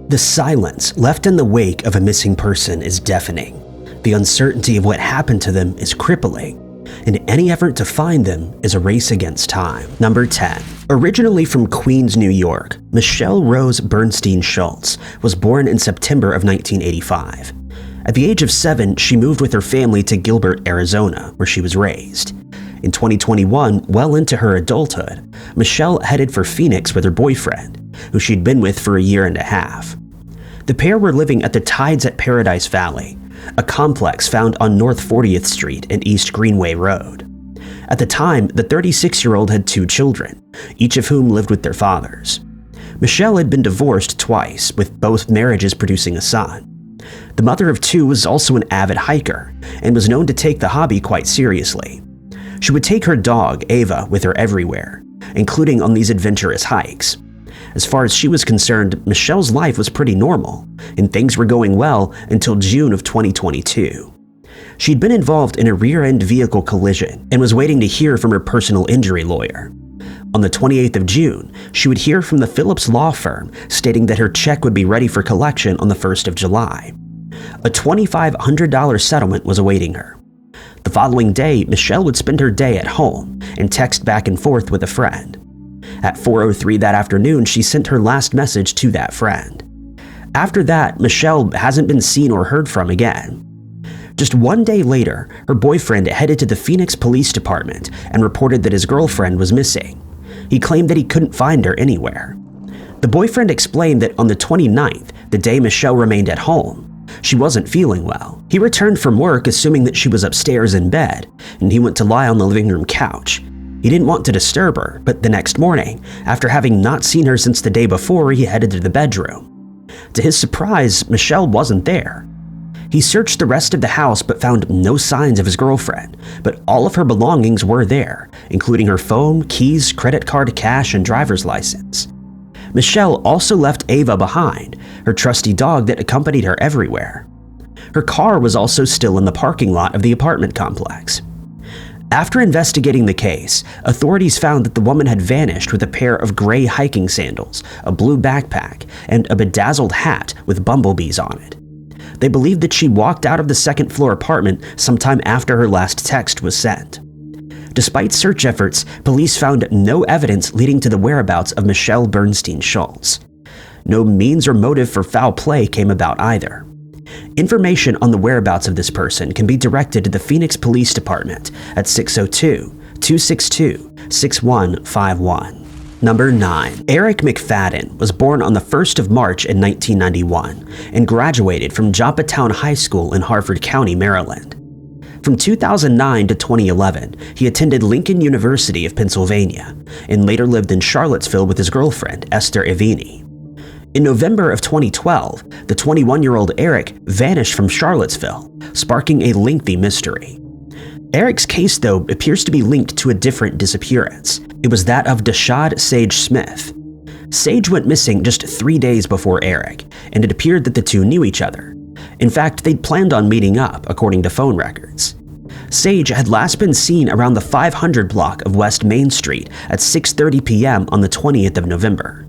The silence left in the wake of a missing person is deafening. The uncertainty of what happened to them is crippling, and any effort to find them is a race against time. Number 10. Originally from Queens, New York, Michelle Rose Bernstein Schultz was born in September of 1985. At the age of 7, she moved with her family to Gilbert, Arizona, where she was raised. In 2021, well into her adulthood, Michelle headed for Phoenix with her boyfriend, who she'd been with for a year and a half. The pair were living at the Tides at Paradise Valley, a complex found on North 40th Street and East Greenway Road. At the time, the 36-year-old had 2 children, each of whom lived with their fathers. Michelle had been divorced twice, with both marriages producing a son. The mother of 2 was also an avid hiker and was known to take the hobby quite seriously. She would take her dog, Ava, with her everywhere, including on these adventurous hikes. As far as she was concerned, Michelle's life was pretty normal, and things were going well until June of 2022. She'd been involved in a rear-end vehicle collision and was waiting to hear from her personal injury lawyer. On the 28th of June, she would hear from the Phillips law firm stating that her check would be ready for collection on the 1st of July. A $2,500 settlement was awaiting her. The following day, Michelle would spend her day at home and text back and forth with a friend. At 4:03 that afternoon, she sent her last message to that friend. After that, Michelle hasn't been seen or heard from again. Just one day later, her boyfriend headed to the Phoenix Police Department and reported that his girlfriend was missing. He claimed that he couldn't find her anywhere. The boyfriend explained that on the 29th, the day Michelle remained at home, she wasn't feeling well. He returned from work assuming that she was upstairs in bed, and he went to lie on the living room couch. He didn't want to disturb her, but the next morning, after having not seen her since the day before, he headed to the bedroom. To his surprise, Michelle wasn't there. He searched the rest of the house but found no signs of his girlfriend, but all of her belongings were there, including her phone, keys, credit card, cash, and driver's license. Michelle also left Ava behind, her trusty dog that accompanied her everywhere. Her car was also still in the parking lot of the apartment complex. After investigating the case, authorities found that the woman had vanished with a pair of gray hiking sandals, a blue backpack, and a bedazzled hat with bumblebees on it. They believed that she walked out of the second-floor apartment sometime after her last text was sent. Despite search efforts, police found no evidence leading to the whereabouts of Michelle Bernstein Schultz. No means or motive for foul play came about either. Information on the whereabouts of this person can be directed to the Phoenix Police Department at 602-262-6151. Number 9. Eric McFadden was born on the 1st of March in 1991 and graduated from Joppatown High School in Harford County, Maryland. From 2009 to 2011, he attended Lincoln University of Pennsylvania and later lived in Charlottesville with his girlfriend, Esther Ivini. In November of 2012, the 21-year-old Eric vanished from Charlottesville, sparking a lengthy mystery. Eric's case, though, appears to be linked to a different disappearance. It was that of Dashad Sage Smith. Sage went missing just 3 days before Eric, and it appeared that the two knew each other. In fact, they'd planned on meeting up, according to phone records. Sage had last been seen around the 500 block of West Main Street at 6:30 p.m. on the 20th of November.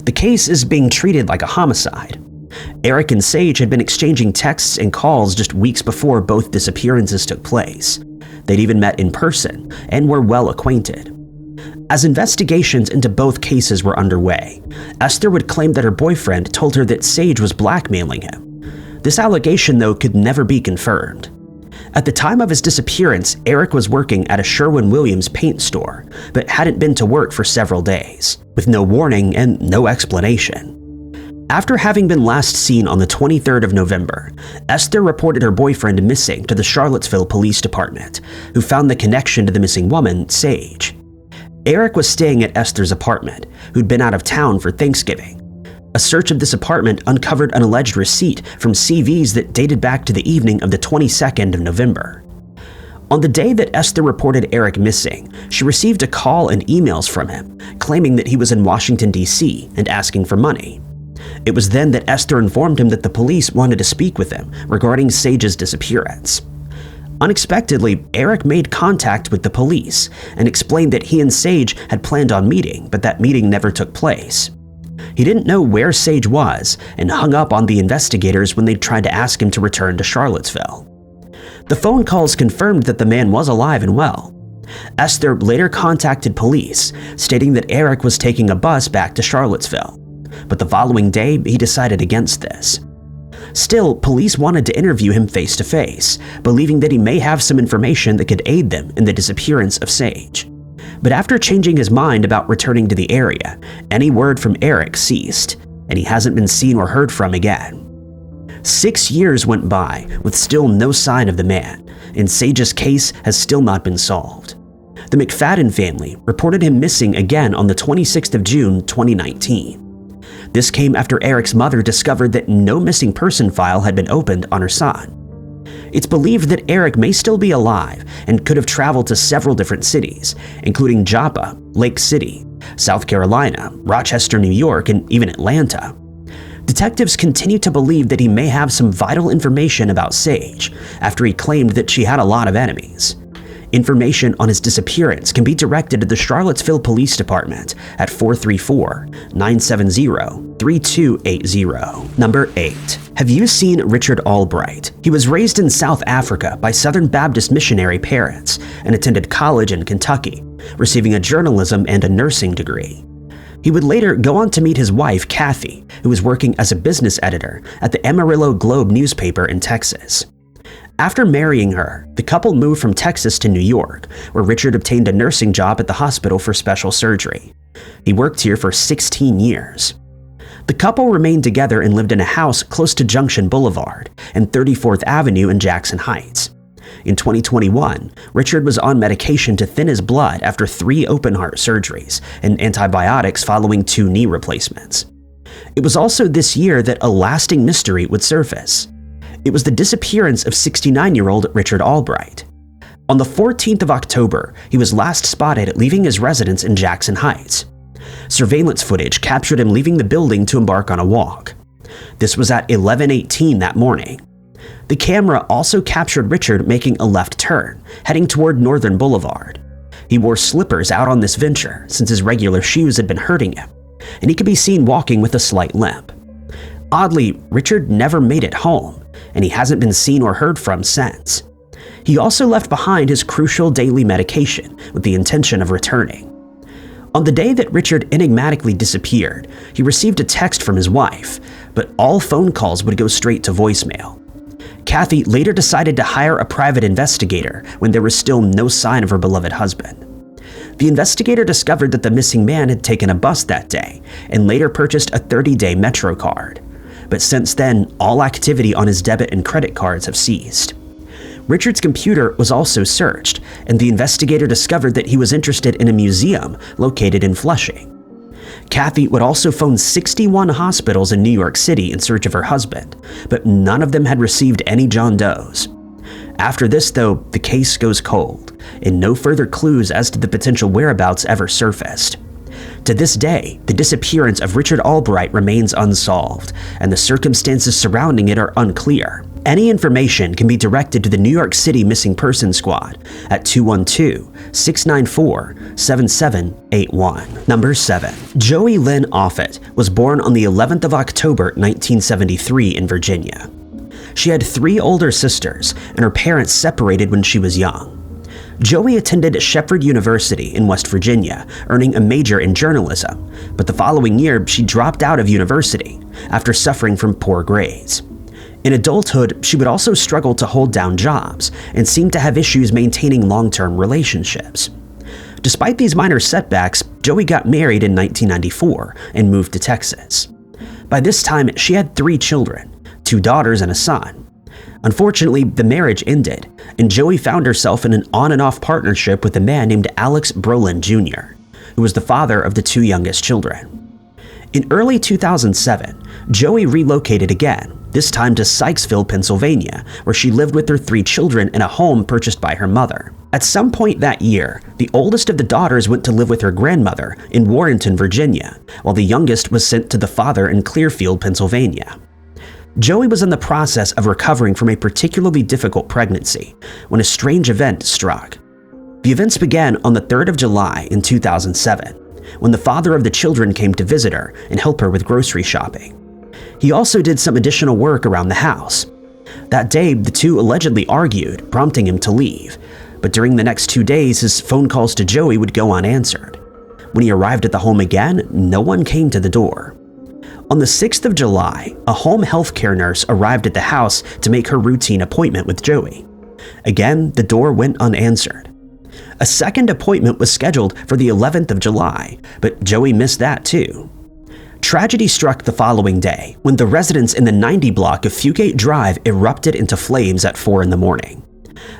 The case is being treated like a homicide. Eric and Sage had been exchanging texts and calls just weeks before both disappearances took place. They'd even met in person and were well acquainted. As investigations into both cases were underway, Esther would claim that her boyfriend told her that Sage was blackmailing him. This allegation, though, could never be confirmed. At the time of his disappearance, Eric was working at a Sherwin-Williams paint store, but hadn't been to work for several days, with no warning and no explanation. After having been last seen on the 23rd of November, Esther reported her boyfriend missing to the Charlottesville Police Department, who found the connection to the missing woman, Sage. Eric was staying at Esther's apartment, who'd been out of town for Thanksgiving. A search of this apartment uncovered an alleged receipt from CVs that dated back to the evening of the 22nd of November. On the day that Esther reported Eric missing, she received a call and emails from him, claiming that he was in Washington, D.C. and asking for money. It was then that Esther informed him that the police wanted to speak with him regarding Sage's disappearance. Unexpectedly, Eric made contact with the police and explained that he and Sage had planned on meeting, but that meeting never took place. He didn't know where Sage was and hung up on the investigators when they tried to ask him to return to Charlottesville. The phone calls confirmed that the man was alive and well. Esther later contacted police, stating that Eric was taking a bus back to Charlottesville, but the following day he decided against this. Still, police wanted to interview him face to face, believing that he may have some information that could aid them in the disappearance of Sage. But after changing his mind about returning to the area, any word from Eric ceased, and he hasn't been seen or heard from again. 6 years went by with still no sign of the man, and Sage's case has still not been solved. The McFadden family reported him missing again on the 26th of June 2019. This came after Eric's mother discovered that no missing person file had been opened on her son. It's believed that Eric may still be alive and could have traveled to several different cities, including Joppa, Lake City, South Carolina, Rochester, New York, and even Atlanta. Detectives continue to believe that he may have some vital information about Sage after he claimed that she had a lot of enemies. Information on his disappearance can be directed to the Charlottesville Police Department at 434-970-3280. Number 8. Have you seen Richard Albright? He was raised in South Africa by Southern Baptist missionary parents and attended college in Kentucky, receiving a journalism and a nursing degree. He would later go on to meet his wife, Kathy, who was working as a business editor at the Amarillo Globe newspaper in Texas. After marrying her, the couple moved from Texas to New York, where Richard obtained a nursing job at the hospital for special surgery. He worked here for 16 years. The couple remained together and lived in a house close to Junction Boulevard and 34th Avenue in Jackson Heights. In 2021, Richard was on medication to thin his blood after 3 open-heart surgeries and antibiotics following 2 knee replacements. It was also this year that a lasting mystery would surface. It was the disappearance of 69-year-old Richard Albright. On the 14th of October, he was last spotted leaving his residence in Jackson Heights. Surveillance footage captured him leaving the building to embark on a walk. This was at 11:18 that morning. The camera also captured Richard making a left turn, heading toward Northern Boulevard. He wore slippers out on this venture since his regular shoes had been hurting him, and he could be seen walking with a slight limp. Oddly, Richard never made it home, and he hasn't been seen or heard from since. He also left behind his crucial daily medication with the intention of returning. On the day that Richard enigmatically disappeared, he received a text from his wife, but all phone calls would go straight to voicemail. Kathy later decided to hire a private investigator when there was still no sign of her beloved husband. The investigator discovered that the missing man had taken a bus that day and later purchased a 30-day Metro card. But since then, all activity on his debit and credit cards have ceased. Richard's computer was also searched, and the investigator discovered that he was interested in a museum located in Flushing. Kathy would also phone 61 hospitals in New York City in search of her husband, but none of them had received any John Does. After this, though, the case goes cold, and no further clues as to the potential whereabouts ever surfaced. To this day, the disappearance of Richard Albright remains unsolved, and the circumstances surrounding it are unclear. Any information can be directed to the New York City Missing Persons Squad at 212-694-7781. Number 7. Joey Lynn Offord was born on the 11th of October 1973 in Virginia. She had 3 older sisters, and her parents separated when she was young. Joey attended Shepherd University in West Virginia, earning a major in journalism, but the following year she dropped out of university after suffering from poor grades. In adulthood, she would also struggle to hold down jobs and seemed to have issues maintaining long-term relationships. Despite these minor setbacks, Joey got married in 1994 and moved to Texas. By this time, she had 3 children, 2 daughters and a son. Unfortunately, the marriage ended, and Joey found herself in an on-and-off partnership with a man named Alex Brolin Jr., who was the father of the 2 youngest children. In early 2007, Joey relocated again, this time to Sykesville, Pennsylvania, where she lived with her 3 children in a home purchased by her mother. At some point that year, the oldest of the daughters went to live with her grandmother in Warrenton, Virginia, while the youngest was sent to the father in Clearfield, Pennsylvania. Joey was in the process of recovering from a particularly difficult pregnancy when a strange event struck. The events began on the 3rd of July in 2007, when the father of the children came to visit her and help her with grocery shopping. He also did some additional work around the house. That day, the two allegedly argued, prompting him to leave, but during the next 2 days, his phone calls to Joey would go unanswered. When he arrived at the home again, no one came to the door. On the 6th of July, a home health care nurse arrived at the house to make her routine appointment with Joey. Again, the door went unanswered. A second appointment was scheduled for the 11th of July, but Joey missed that too. Tragedy struck the following day when the residents in the 90 block of Fugate Drive erupted into flames at 4 in the morning.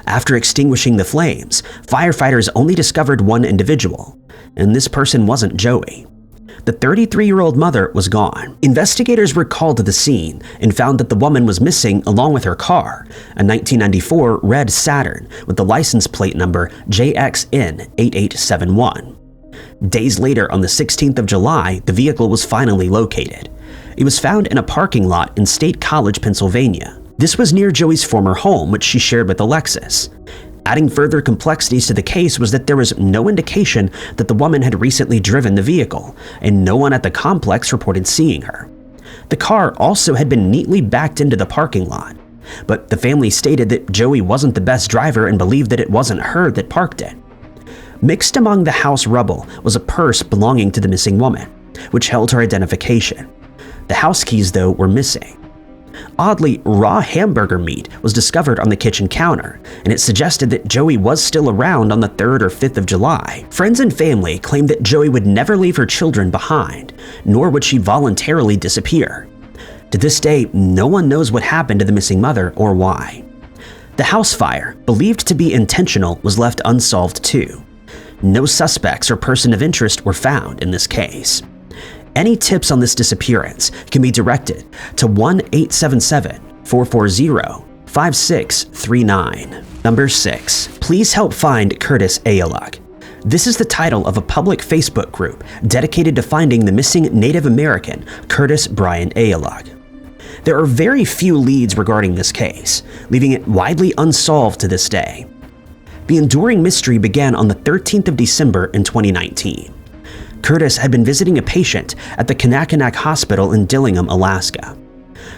After extinguishing the flames, firefighters only discovered one individual, and this person wasn't Joey. The 33-year-old mother was gone. Investigators were called to the scene and found that the woman was missing along with her car, a 1994 red Saturn with the license plate number JXN8871. Days later, on the 16th of July, the vehicle was finally located. It was found in a parking lot in State College, Pennsylvania. This was near Joey's former home, which she shared with Alexis. Adding further complexities to the case was that there was no indication that the woman had recently driven the vehicle, and no one at the complex reported seeing her. The car also had been neatly backed into the parking lot, but the family stated that Joey wasn't the best driver and believed that it wasn't her that parked it. Mixed among the house rubble was a purse belonging to the missing woman, which held her identification. The house keys, though, were missing. Oddly, raw hamburger meat was discovered on the kitchen counter, and it suggested that Joey was still around on the 3rd or 5th of July. Friends and family claimed that Joey would never leave her children behind, nor would she voluntarily disappear. To this day, no one knows what happened to the missing mother or why. The house fire, believed to be intentional, was left unsolved too. No suspects or person of interest were found in this case. Any tips on this disappearance can be directed to 1-877-440-5639. Number 6. Please help find Curtis Ayalug. This is the title of a public Facebook group dedicated to finding the missing Native American Curtis Brian Ayalug. There are very few leads regarding this case, leaving it widely unsolved to this day. The enduring mystery began on the 13th of December in 2019. Curtis had been visiting a patient at the Kanakanak Hospital in Dillingham, Alaska.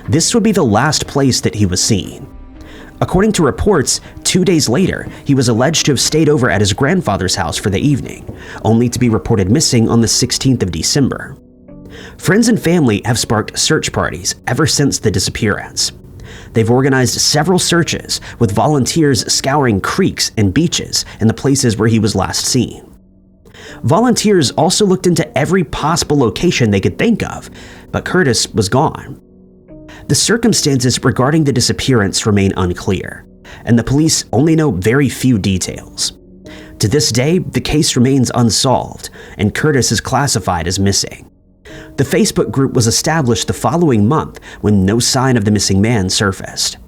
This would be the last place that he was seen. According to reports, 2 days later, he was alleged to have stayed over at his grandfather's house for the evening, only to be reported missing on the 16th of December. Friends and family have sparked search parties ever since the disappearance. They've organized several searches, with volunteers scouring creeks and beaches in the places where he was last seen. Volunteers also looked into every possible location they could think of, but Curtis was gone. The circumstances regarding the disappearance remain unclear, and the police only know very few details. To this day, the case remains unsolved, and Curtis is classified as missing. The Facebook group was established the following month when no sign of the missing man surfaced.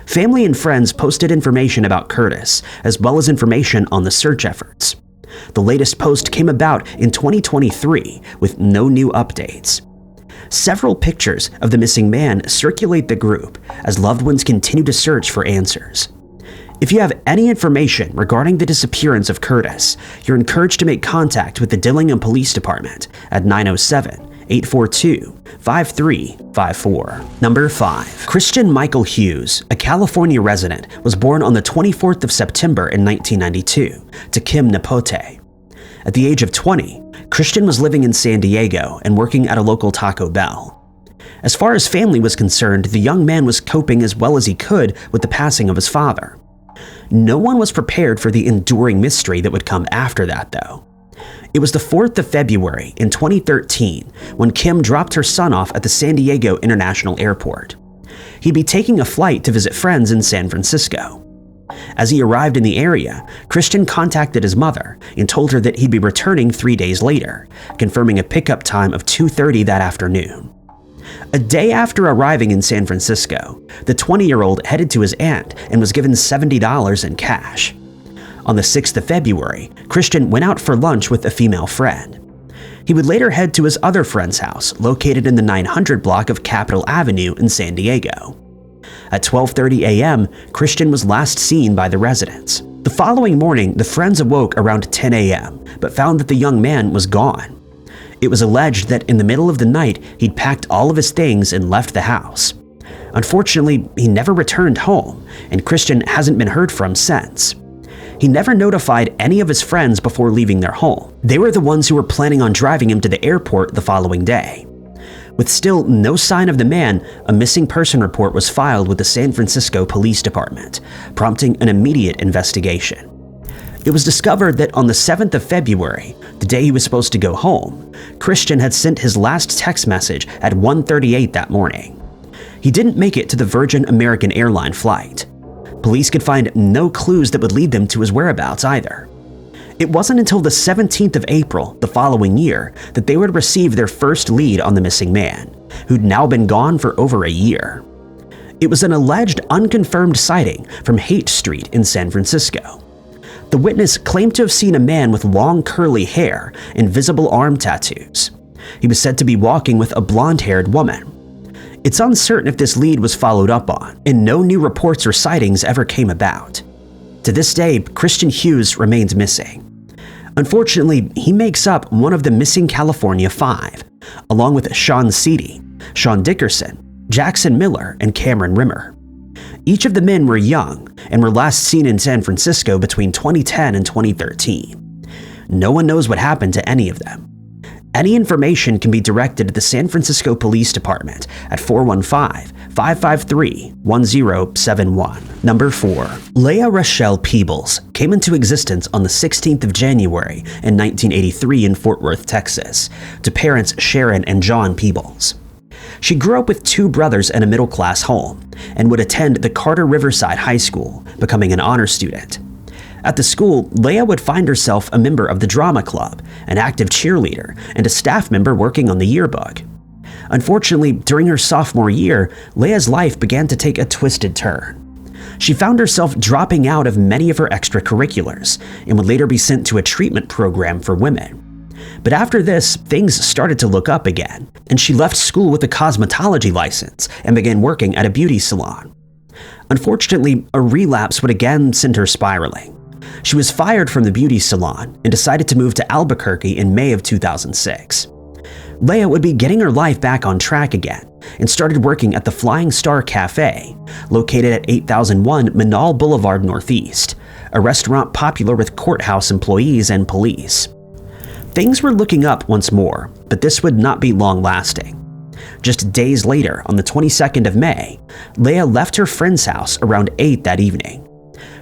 Family and friends posted information about Curtis, as well as information on the search efforts. The latest post came about in 2023 with no new updates. Several pictures of the missing man circulate the group as loved ones continue to search for answers. If you have any information regarding the disappearance of Curtis, you're encouraged to make contact with the Dillingham Police Department at 907-842-5354. Number 5. Christian Michael Hughes, a California resident, was born on the 24th of September in 1992 to Kim Napote. At the age of 20, Christian was living in San Diego and working at a local Taco Bell. As far as family was concerned, the young man was coping as well as he could with the passing of his father. No one was prepared for the enduring mystery that would come after that, though. It was the 4th of February in 2013 when Kim dropped her son off at the San Diego International Airport. He'd be taking a flight to visit friends in San Francisco. As he arrived in the area, Christian contacted his mother and told her that he'd be returning 3 days later, confirming a pickup time of 2:30 that afternoon. A day after arriving in San Francisco, the 20-year-old headed to his aunt and was given $70 in cash. On the 6th of February, Christian went out for lunch with a female friend. He would later head to his other friend's house, located in the 900 block of Capitol Avenue in San Diego. At 12:30 a.m., Christian was last seen by the residents. The The following morning, the friends awoke around 10 a.m., but found that the young man was gone. It was alleged that in the middle of the night, he'd packed all of his things and left the house. Unfortunately, he never returned home, and Christian hasn't been heard from since. He never notified any of his friends before leaving their home. They were the ones who were planning on driving him to the airport the following day. With still no sign of the man, a missing person report was filed with the San Francisco Police Department, prompting an immediate investigation. It was discovered that on the 7th of February, the day he was supposed to go home, Christian had sent his last text message at 1:38 that morning. He didn't make it to the Virgin American Airline flight. Police could find no clues that would lead them to his whereabouts either. It wasn't until the 17th of April the following year that they would receive their first lead on the missing man, who'd now been gone for over a year. It was an alleged unconfirmed sighting from Haight Street in San Francisco. The witness claimed to have seen a man with long curly hair and visible arm tattoos. He was said to be walking with a blonde-haired woman. It's uncertain if this lead was followed up on, and no new reports or sightings ever came about. To this day, Christian Hughes remains missing. Unfortunately, he makes up one of the missing California Five, along with Sean Seedy, Sean Dickerson, Jackson Miller, and Cameron Rimmer. Each of the men were young and were last seen in San Francisco between 2010 and 2013. No one knows what happened to any of them. Any information can be directed to the San Francisco Police Department at 415-553-1071. Number 4. Leia Rashelle Peebles came into existence on the 16th of January in 1983 in Fort Worth, Texas, to parents Sharon and John Peebles. She grew up with two brothers in a middle-class home and would attend the Carter Riverside High School, becoming an honor student. At the school, Leia would find herself a member of the drama club, an active cheerleader, and a staff member working on the yearbook. Unfortunately, during her sophomore year, Leia's life began to take a twisted turn. She found herself dropping out of many of her extracurriculars and would later be sent to a treatment program for women. But after this, things started to look up again, and she left school with a cosmetology license and began working at a beauty salon. Unfortunately, a relapse would again send her spiraling. She was fired from the beauty salon and decided to move to Albuquerque in May of 2006. Leia would be getting her life back on track again and started working at the Flying Star Cafe, located at 8001 Manal Boulevard Northeast, a restaurant popular with courthouse employees and police. Things were looking up once more, but this would not be long-lasting. Just days later, on the 22nd of May, Leia left her friend's house around 8 that evening.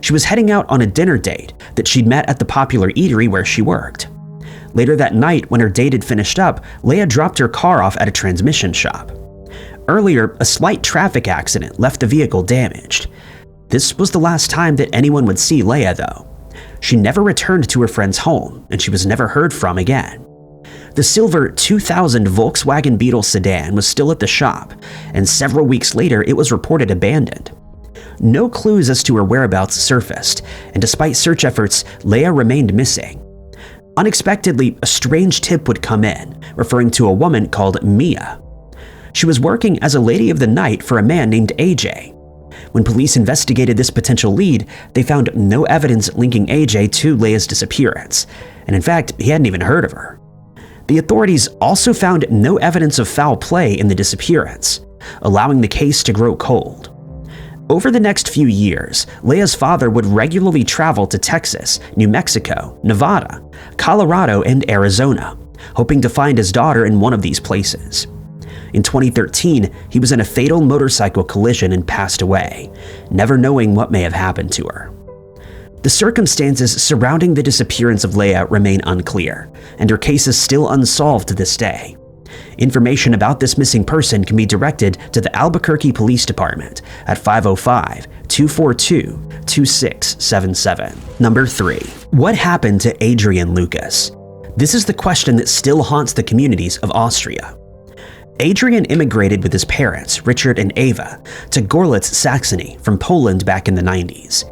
She was heading out on a dinner date that she'd met at the popular eatery where she worked. Later that night, when her date had finished up, Leia dropped her car off at a transmission shop. Earlier, a slight traffic accident left the vehicle damaged. This was the last time that anyone would see Leia, though. She never returned to her friend's home, and she was never heard from again. The silver 2000 Volkswagen Beetle sedan was still at the shop, and several weeks later it was reported abandoned. No clues as to her whereabouts surfaced, and despite search efforts, Leia remained missing. Unexpectedly, a strange tip would come in, referring to a woman called Mia. She was working as a lady of the night for a man named AJ. When police investigated this potential lead, they found no evidence linking AJ to Leia's disappearance, and in fact, he hadn't even heard of her. The authorities also found no evidence of foul play in the disappearance, allowing the case to grow cold. Over the next few years, Leia's father would regularly travel to Texas, New Mexico, Nevada, Colorado, and Arizona, hoping to find his daughter in one of these places. In 2013, he was in a fatal motorcycle collision and passed away, never knowing what may have happened to her. The circumstances surrounding the disappearance of Leia remain unclear, and her case is still unsolved to this day. Information about this missing person can be directed to the Albuquerque Police Department at 505-242-2677. Number 3. What happened to Adrien Lucas? This is the question that still haunts the communities of Austria. Adrien immigrated with his parents, Richard and Ava, to Gorlitz, Saxony from Poland back in the 90s.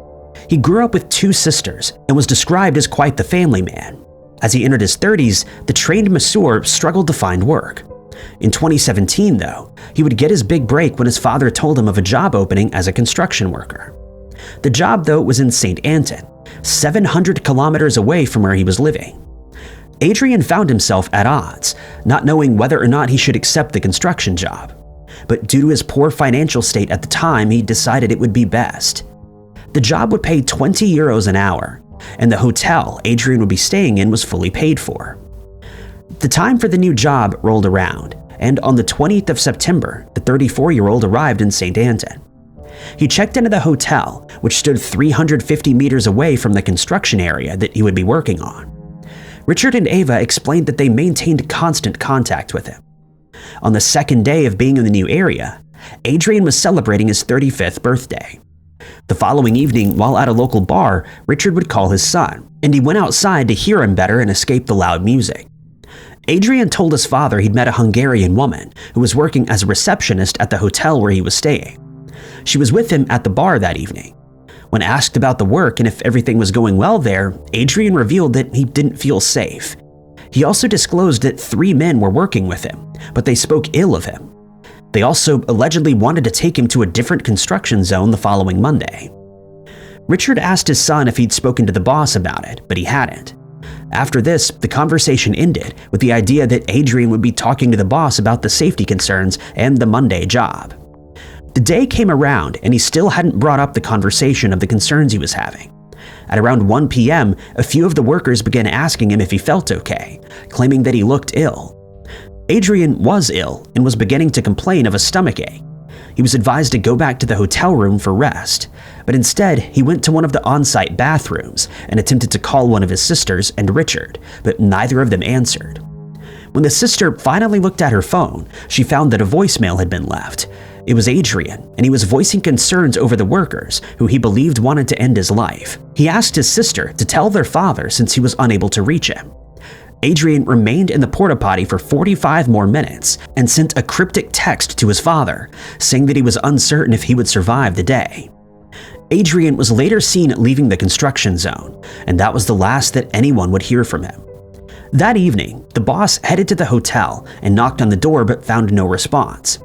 He grew up with 2 sisters and was described as quite the family man. As he entered his 30s, the trained masseur struggled to find work. In 2017, though, he would get his big break when his father told him of a job opening as a construction worker. The job, though, was in St. Anton, 700 kilometers away from where he was living. Adrien found himself at odds, not knowing whether or not he should accept the construction job. But due to his poor financial state at the time, he decided it would be best. The job would pay 20 euros an hour, and the hotel Adrien would be staying in was fully paid for. The time for the new job rolled around, and on the 20th of September, the 34-year-old arrived in St. Anton. He checked into the hotel, which stood 350 meters away from the construction area that he would be working on. Richard and Ava explained that they maintained constant contact with him. On the second day of being in the new area, Adrien was celebrating his 35th birthday. The following evening, while at a local bar, Richard would call his son, and he went outside to hear him better and escape the loud music. Adrien told his father he'd met a Hungarian woman who was working as a receptionist at the hotel where he was staying. She was with him at the bar that evening. When asked about the work and if everything was going well there, Adrien revealed that he didn't feel safe. He also disclosed that 3 men were working with him, but they spoke ill of him. They also allegedly wanted to take him to a different construction zone the following Monday. Richard asked his son if he'd spoken to the boss about it, but he hadn't. After this, the conversation ended with the idea that Adrien would be talking to the boss about the safety concerns and the Monday job. The day came around and he still hadn't brought up the conversation of the concerns he was having. At around 1 p.m., a few of the workers began asking him if he felt okay, claiming that he looked ill. Adrien was ill and was beginning to complain of a stomachache. He was advised to go back to the hotel room for rest, but instead he went to one of the on-site bathrooms and attempted to call one of his sisters and Richard, but neither of them answered. When the sister finally looked at her phone, she found that a voicemail had been left. It was Adrien, and he was voicing concerns over the workers who he believed wanted to end his life. He asked his sister to tell their father since he was unable to reach him. Adrien remained in the porta potty for 45 more minutes and sent a cryptic text to his father, saying that he was uncertain if he would survive the day. Adrien was later seen leaving the construction zone, and that was the last that anyone would hear from him. That evening, the boss headed to the hotel and knocked on the door but found no response.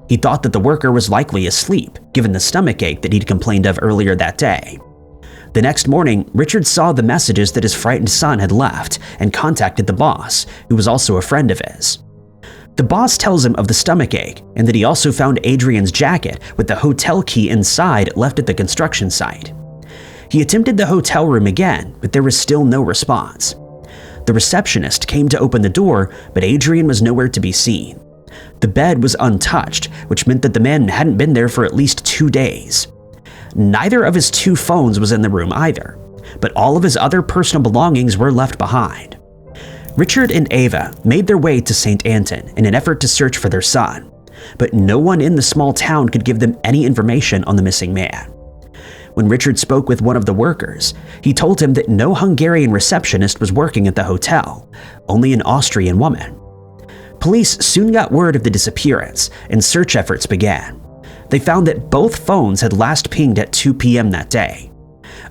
He thought that the worker was likely asleep, given the stomachache that he'd complained of earlier that day. The next morning, Richard saw the messages that his frightened son had left and contacted the boss, who was also a friend of his. The boss tells him of the stomachache and that he also found Adrien's jacket with the hotel key inside left at the construction site. He attempted the hotel room again, but there was still no response. The receptionist came to open the door, but Adrien was nowhere to be seen. The bed was untouched, which meant that the man hadn't been there for at least 2 days. Neither of his 2 phones was in the room either, but all of his other personal belongings were left behind. Richard and Ava made their way to St. Anton in an effort to search for their son, but no one in the small town could give them any information on the missing man. When Richard spoke with one of the workers, he told him that no Hungarian receptionist was working at the hotel, only an Austrian woman. Police soon got word of the disappearance, and search efforts began. They found that both phones had last pinged at 2 p.m. that day.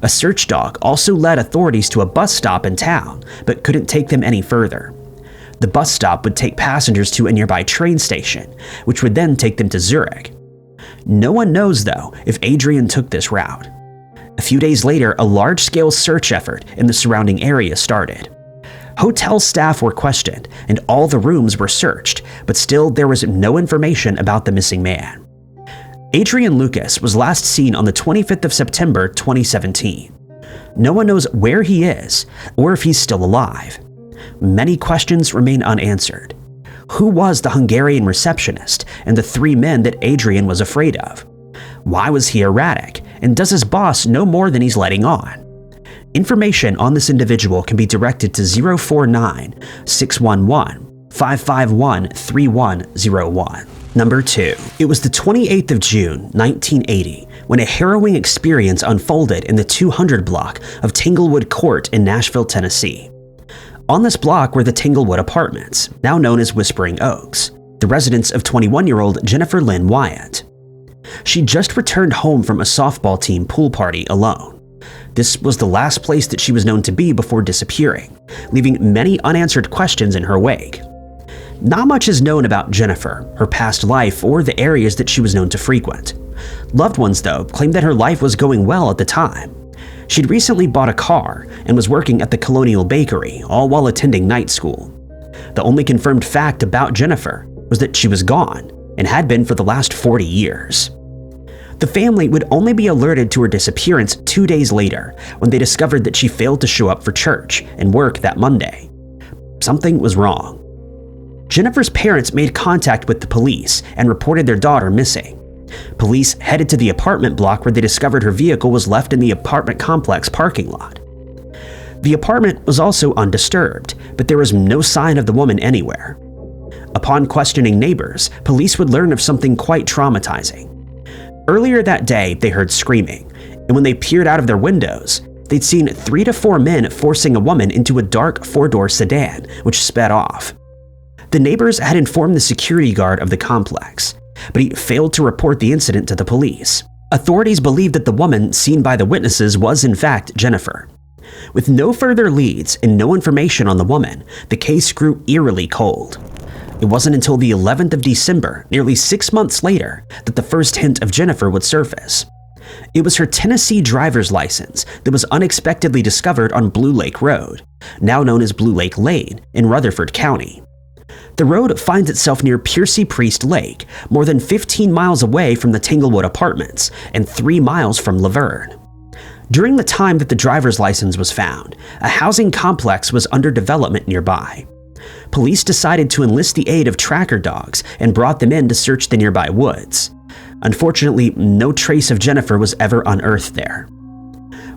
A search dog also led authorities to a bus stop in town, but couldn't take them any further. The bus stop would take passengers to a nearby train station, which would then take them to Zurich. No one knows, though, if Adrien took this route. A few days later, a large-scale search effort in the surrounding area started. Hotel staff were questioned, and all the rooms were searched, but still there was no information about the missing man. Adrien Lucas was last seen on the 25th of September 2017. No one knows where he is or if he's still alive. Many questions remain unanswered. Who was the Hungarian receptionist and the 3 men that Adrien was afraid of? Why was he erratic, and does his boss know more than he's letting on? Information on this individual can be directed to 049-611-551-3101. Number 2. It was the 28th of June, 1980, when a harrowing experience unfolded in the 200 block of Tanglewood Court in Nashville, Tennessee. On this block were the Tanglewood Apartments, now known as Whispering Oaks, the residence of 21-year-old Jennifer Lynn Wyatt. She just returned home from a softball team pool party alone. This was the last place that she was known to be before disappearing, leaving many unanswered questions in her wake. Not much is known about Jennifer, her past life, or the areas that she was known to frequent. Loved ones, though, claimed that her life was going well at the time. She'd recently bought a car and was working at the Colonial Bakery, all while attending night school. The only confirmed fact about Jennifer was that she was gone and had been for the last 40 years. The family would only be alerted to her disappearance 2 days later when they discovered that she failed to show up for church and work that Monday. Something was wrong. Jennifer's parents made contact with the police and reported their daughter missing. Police headed to the apartment block where they discovered her vehicle was left in the apartment complex parking lot. The apartment was also undisturbed, but there was no sign of the woman anywhere. Upon questioning neighbors, police would learn of something quite traumatizing. Earlier that day, they heard screaming, and when they peered out of their windows, they'd seen 3 to 4 men forcing a woman into a dark 4-door sedan, which sped off. The neighbors had informed the security guard of the complex, but he failed to report the incident to the police. Authorities believed that the woman seen by the witnesses was in fact Jennifer. With no further leads and no information on the woman, the case grew eerily cold. It wasn't until the 11th of December, nearly 6 months later, that the first hint of Jennifer would surface. It was her Tennessee driver's license that was unexpectedly discovered on Blue Lake Road, now known as Blue Lake Lane, in Rutherford County. The road finds itself near Piercy Priest Lake, more than 15 miles away from the Tanglewood Apartments and 3 miles from Laverne. During the time that the driver's license was found, a housing complex was under development nearby. Police decided to enlist the aid of tracker dogs and brought them in to search the nearby woods. Unfortunately, no trace of Jennifer was ever unearthed there.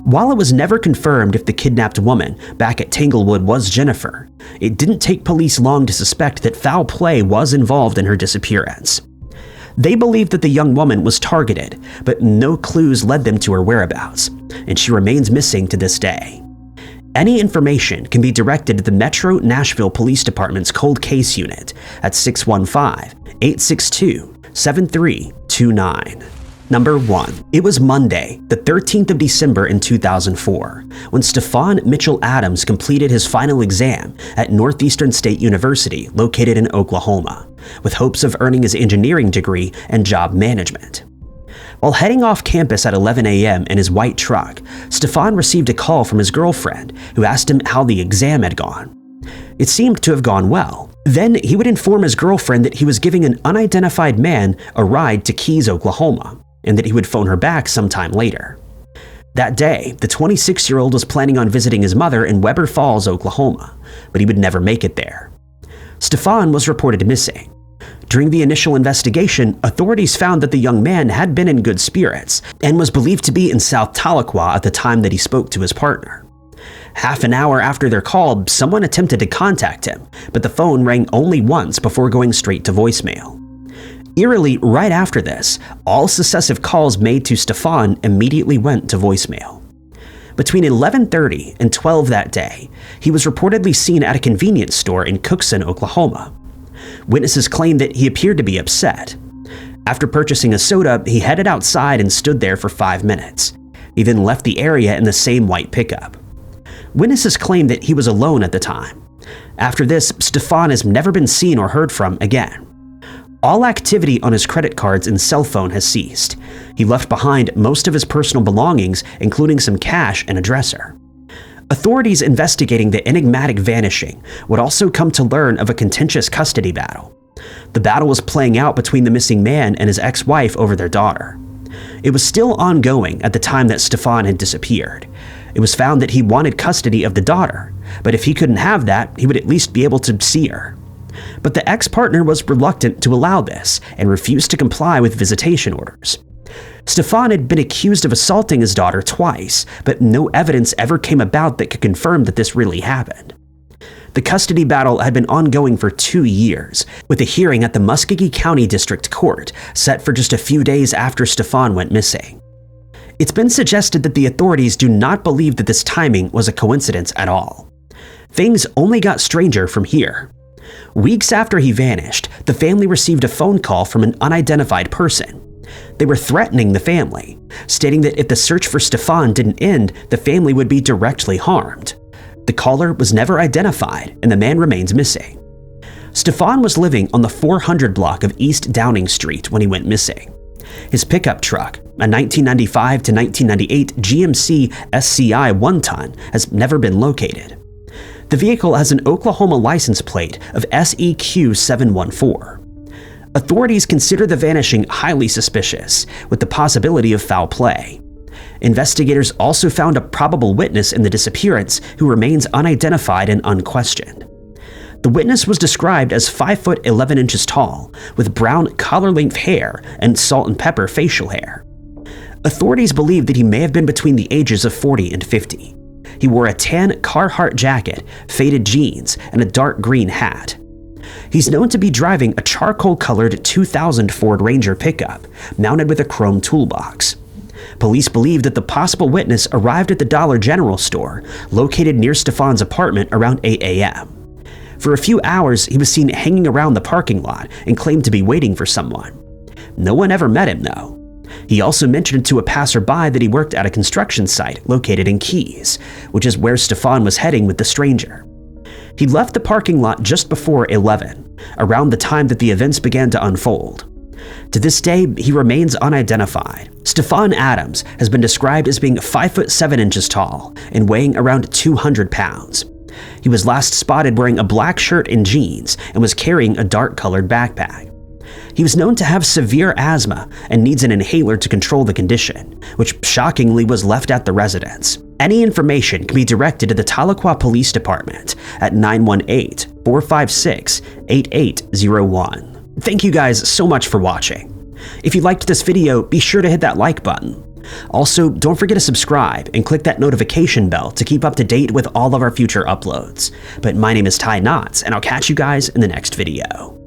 While it was never confirmed if the kidnapped woman back at Tanglewood was Jennifer, it didn't take police long to suspect that foul play was involved in her disappearance. They believed that the young woman was targeted, but no clues led them to her whereabouts, and she remains missing to this day. Any information can be directed to the Metro Nashville Police Department's Cold Case Unit at 615-862-7329. Number 1. It was Monday, the 13th of December in 2004, when Stefan Mitchell Adams completed his final exam at Northeastern State University, located in Oklahoma, with hopes of earning his engineering degree and job management. While heading off campus at 11 a.m. in his white truck, Stefan received a call from his girlfriend, who asked him how the exam had gone. It seemed to have gone well. Then he would inform his girlfriend that he was giving an unidentified man a ride to Keys, Oklahoma, and that he would phone her back sometime later. That day, the 26-year-old was planning on visiting his mother in Weber Falls, Oklahoma, but he would never make it there. Stefan was reported missing. During the initial investigation, authorities found that the young man had been in good spirits and was believed to be in South Tahlequah at the time that he spoke to his partner. Half an hour after their call, someone attempted to contact him, but the phone rang only once before going straight to voicemail. Eerily, right after this, all successive calls made to Stefan immediately went to voicemail. Between 11:30 and 12 that day, he was reportedly seen at a convenience store in Cookson, Oklahoma. Witnesses claimed that he appeared to be upset. After purchasing a soda, he headed outside and stood there for 5 minutes. He then left the area in the same white pickup. Witnesses claimed that he was alone at the time. After this, Stefan has never been seen or heard from again. All activity on his credit cards and cell phone has ceased. He left behind most of his personal belongings, including some cash and a dresser. Authorities investigating the enigmatic vanishing would also come to learn of a contentious custody battle. The battle was playing out between the missing man and his ex-wife over their daughter. It was still ongoing at the time that Stefan had disappeared. It was found that he wanted custody of the daughter, but if he couldn't have that, he would at least be able to see her. But the ex-partner was reluctant to allow this and refused to comply with visitation orders. Stefan had been accused of assaulting his daughter twice, but no evidence ever came about that could confirm that this really happened. The custody battle had been ongoing for 2 years, with a hearing at the Muskogee County District Court set for just a few days after Stefan went missing. It's been suggested that the authorities do not believe that this timing was a coincidence at all. Things only got stranger from here. Weeks after he vanished, the family received a phone call from an unidentified person. They were threatening the family, stating that if the search for Stefan didn't end, the family would be directly harmed. The caller was never identified, and the man remains missing. Stefan was living on the 400 block of East Downing Street when he went missing. His pickup truck, A 1995 to 1998 GMC SCI 1-ton has never been located. The vehicle has an Oklahoma license plate of SEQ 714. Authorities consider the vanishing highly suspicious, with the possibility of foul play. Investigators also found a probable witness in the disappearance who remains unidentified and unquestioned. The witness was described as 5 foot 11 inches tall, with brown collar-length hair and salt and pepper facial hair. Authorities believe that he may have been between the ages of 40 and 50. He wore a tan Carhartt jacket, faded jeans, and a dark green hat. He's known to be driving a charcoal-colored 2000 Ford Ranger pickup, mounted with a chrome toolbox. Police believe that the possible witness arrived at the Dollar General store, located near Stefan's apartment around 8 a.m. For a few hours, he was seen hanging around the parking lot and claimed to be waiting for someone. No one ever met him, though. He also mentioned to a passerby that he worked at a construction site located in Keys, which is where Stefan was heading with the stranger. He left the parking lot just before 11, around the time that the events began to unfold. To this day, he remains unidentified. Stefan Adams has been described as being 5 foot 7 inches tall and weighing around 200 pounds. He was last spotted wearing a black shirt and jeans and was carrying a dark-colored backpack. He was known to have severe asthma and needs an inhaler to control the condition, which shockingly was left at the residence. Any information can be directed to the Tahlequah Police Department at 918-456-8801. Thank you guys so much for watching. If you liked this video, be sure to hit that like button. Also, don't forget to subscribe and click that notification bell to keep up to date with all of our future uploads. But my name is Ty Knotts, and I'll catch you guys in the next video.